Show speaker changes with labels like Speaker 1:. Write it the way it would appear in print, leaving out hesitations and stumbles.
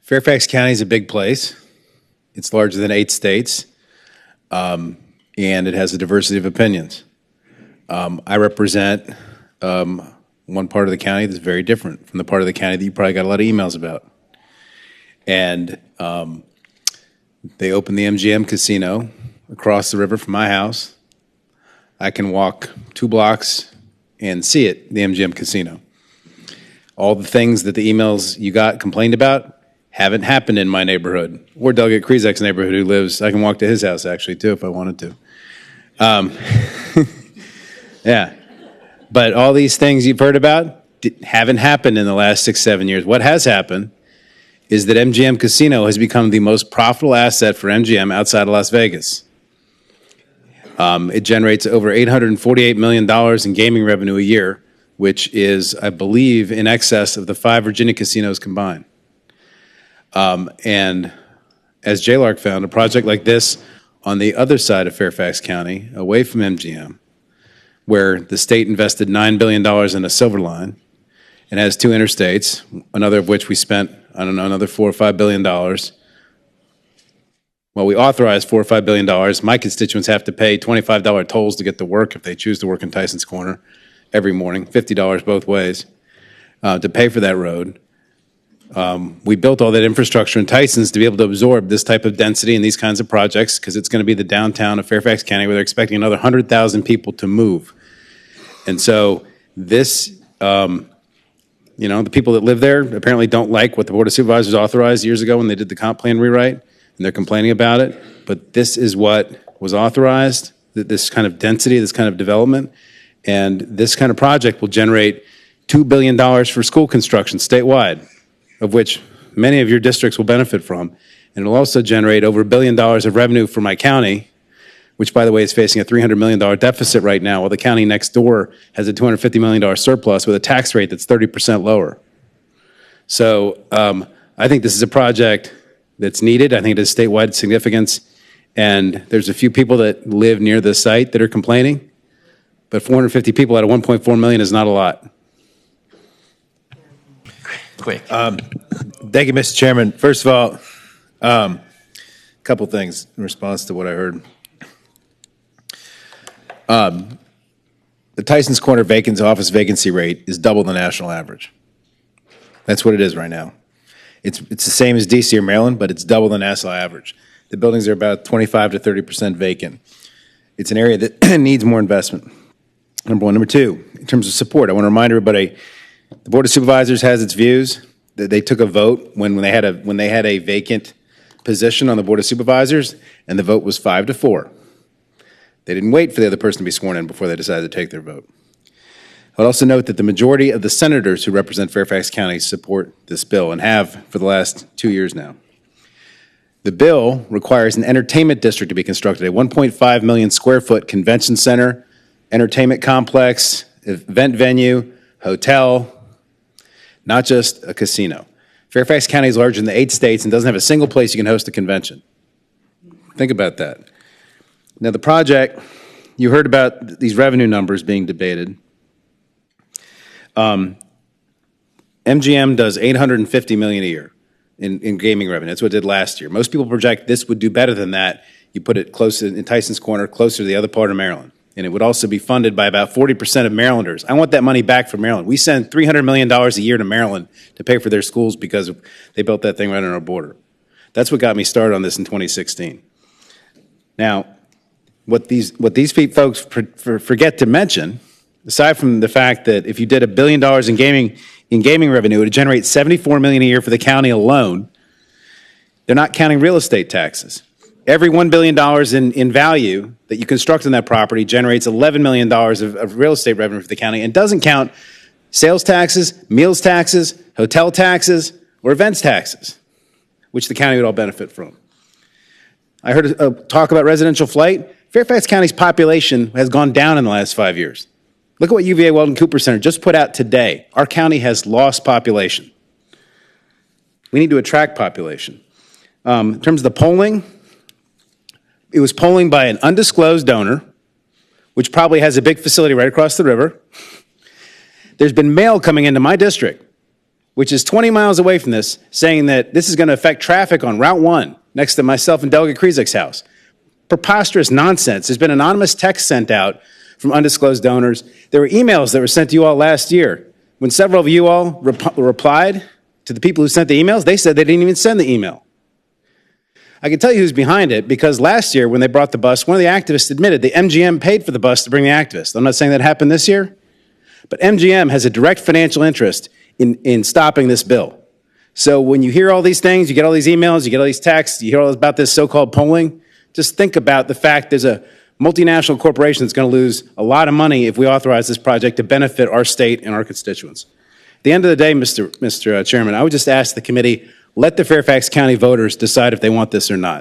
Speaker 1: Fairfax County is a big place. It's larger than 8 states, and it has a diversity of opinions. I represent one part of the county that's very different from the part of the county that you probably got a lot of emails about. And they opened the MGM casino across the river from my house. I can walk 2 blocks and see it, the MGM casino. All the things that the emails you got complained about haven't happened in my neighborhood, or Delegate Krizak's neighborhood, who lives, I can walk to his house actually too if I wanted to. Yeah. But all these things you've heard about haven't happened in the last 6-7 years. What has happened is that MGM Casino has become the most profitable asset for MGM outside of Las Vegas. It generates over $848 million in gaming revenue a year, which is, I believe, in excess of the 5 Virginia casinos combined. And as JLARC found, a project like this on the other side of Fairfax County, away from MGM, where the state invested $9 billion in a silver line and has 2 interstates, another of which we spent, I don't know, another $4 or $5 billion. Well, we authorized $4 or $5 billion. My constituents have to pay $25 tolls to get to work if they choose to work in Tysons Corner every morning, $50 both ways, to pay for that road. We built all that infrastructure in Tysons to be able to absorb this type of density and these kinds of projects because it's going to be the downtown of Fairfax County where they're expecting another 100,000 people to move. And so this, the people that live there apparently don't like what the Board of Supervisors authorized years ago when they did the comp plan rewrite, and they're complaining about it. But this is what was authorized, this kind of density, this kind of development, and this kind of project will generate $2 billion for school construction statewide, of which many of your districts will benefit from. And it'll also generate over $1 billion of revenue for my county, which, by the way, is facing a $300 million deficit right now, while the county next door has a $250 million surplus with a tax rate that's 30% lower. So I think this is a project that's needed. I think it has statewide significance. And there's a few people that live near the site that are complaining, but 450 people out of 1.4 million is not a lot.
Speaker 2: Quick.
Speaker 3: Thank you, Mr. Chairman. First of all, a couple things in response to what I heard. The Tysons Corner office vacancy rate is double the national average. That's what it is right now. It's the same as DC or Maryland, but it's double the national average. The buildings are about 25 to 30% vacant. It's an area that needs more investment. Number one. Number two, in terms of support, I want to remind everybody, the Board of Supervisors has its views. They took a vote when they had a vacant position on the Board of Supervisors, and the vote was 5-4. They didn't wait for the other person to be sworn in before they decided to take their vote. I would also note that the majority of the senators who represent Fairfax County support this bill and have for the last 2 years now. The bill requires an entertainment district to be constructed, a 1.5 million square foot convention center, entertainment complex, event venue, hotel, not just a casino. Fairfax County is larger than the 8 states and doesn't have a single place you can host a convention. Think about that. Now, the project, you heard about these revenue numbers being debated. MGM does $850 million a year in gaming revenue. That's what it did last year. Most people project this would do better than that. You put it close in Tysons Corner, closer to the other part of Maryland. And it would also be funded by about 40% of Marylanders. I want that money back from Maryland. We send $300 million a year to Maryland to pay for their schools because they built that thing right on our border. That's what got me started on this in 2016. Now, what these folks forget to mention, aside from the fact that if you did $1 billion in gaming revenue, it would generate $74 million a year for the county alone. They're not counting real estate taxes. Every $1 billion in value that you construct on that property generates $11 million of real estate revenue for the county and doesn't count sales taxes, meals taxes, hotel taxes, or events taxes, which the county would all benefit from. I heard a talk about residential flight. Fairfax County's population has gone down in the last 5 years. Look at what UVA Weldon Cooper Center just put out today. Our county has lost population. We need to attract population. In terms of the polling, it was polling by an undisclosed donor, which probably has a big facility right across the river. There's been mail coming into my district which is 20 miles away from this, saying that this is going to affect traffic on Route 1 next to myself and Delegate Krizik's house. Preposterous nonsense. There's been anonymous texts sent out from undisclosed donors. There were emails that were sent to you all last year. When several of you all replied to the people who sent the emails, they said they didn't even send the email. I can tell you who's behind it, because last year when they brought the bus, one of the activists admitted the MGM paid for the bus to bring the activists. I'm not saying that happened this year, but MGM has a direct financial interest in stopping this bill. So when you hear all these things, you get all these emails, you get all these texts, you hear all about this so-called polling, just think about the fact there's a multinational corporation that's going to lose a lot of money if we authorize this project to benefit our state and our constituents. At the end of the day, Mr. Chairman, I would just ask the committee, let the Fairfax County voters decide if they want this or not.